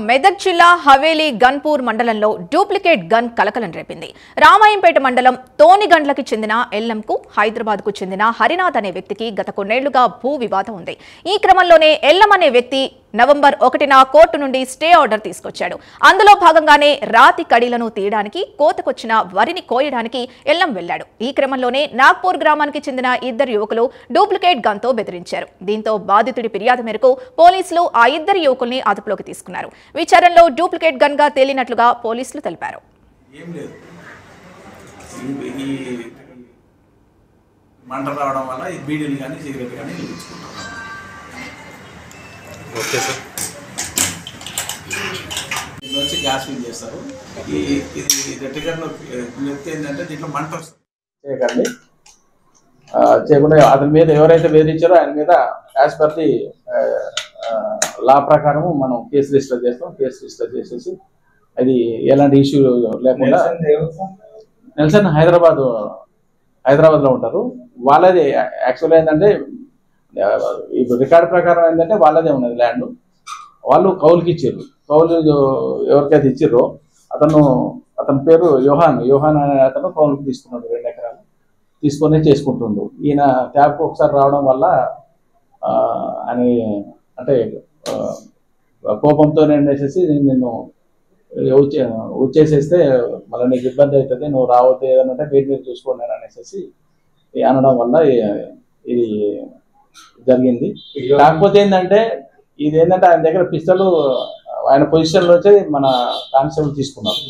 మెదక్ జిల్లా హవేలీ గన్పూర్ మండలంలో duplicate gun కలకలం రేపింది. రామాయంపేట మండలం తోనిగండ్లకి చెందిన ఎల్లంకు హైదరాబాద్కు చెందిన హరినాథ్ అనే వ్యక్తికి గత కొన్నేళ్లుగా భూ వివాదం ఉంది. ఈ క్రమంలోనే ఎల్లం అనే వ్యక్తి నవంబర్ 1న కోర్టు నుండి స్టే ఆర్డర్ తీసుకొచ్చాడు. అందులో భాగంగానే రాతి కడీలను తీయడానికి కోతకొచ్చిన వరిని కోయడానికి ఎల్లం వెళ్లాడు. ఈ క్రమంలోనే నాగ్పూర్ గ్రామానికి చెందిన ఇద్దరు యువకులు డూప్లికేట్ గన్తో బెదిరించారు. దీంతో బాధితుడి ఫిర్యాదు మేరకు పోలీసులు ఆ ఇద్దరు యువకుల్ని అదుపులోకి తీసుకున్నారు. విచారణలో డూప్లికేట్ గన్ గా తేలినట్లుగా పోలీసులు తెలిపారు. ఓకే సార్, వచ్చి గ్యాస్ ఫిల్ చేస్తారు. ఇది ట్రిగర్ చెప్తే ఏంటంటే దీంట్లో మంట చేయకండి, చేయకుండా అతని మీద ఎవరైతే బెదిరించారో ఆయన మీద యాజ్ పర్ ది లా ప్రకారము మనం కేసు రిజిస్టర్ చేస్తాం. కేసు రిజిస్టర్ చేసేసి అది ఎలాంటి ఇష్యూ లేకుండా నెల్సన్ హైదరాబాద్లో ఉంటారు. వాళ్ళది యాక్చువల్గా ఏంటంటే ఇప్పుడు రికార్డు ప్రకారం ఏంటంటే వాళ్ళదే ఉన్నది ల్యాండ్. వాళ్ళు కౌలుకి ఇచ్చారు. కౌలు ఎవరికైతే ఇచ్చిర్రో అతని పేరు యోహాన్ అనే అతను కౌలుకి తీసుకున్నాడు. 2 ఎకరాలు తీసుకొని చేసుకుంటుండు. ఈయన ట్యాబ్కి ఒకసారి రావడం వల్ల అని అంటే కోపంతో వేసేసి నిన్ను వచ్చేసేస్తే మళ్ళీ నీకు ఇబ్బంది అవుతుంది, నువ్వు రావద్దు, ఏదనంటే మీరు చూసుకోండి అని అనేసి అనడం వల్ల ఇది జరిగింది. కాకపోతే ఏంటంటే ఆయన దగ్గర పిస్తలు ఆయన పొజిషన్లో వచ్చి మన కానిస్టేబుల్ తీసుకున్నారు.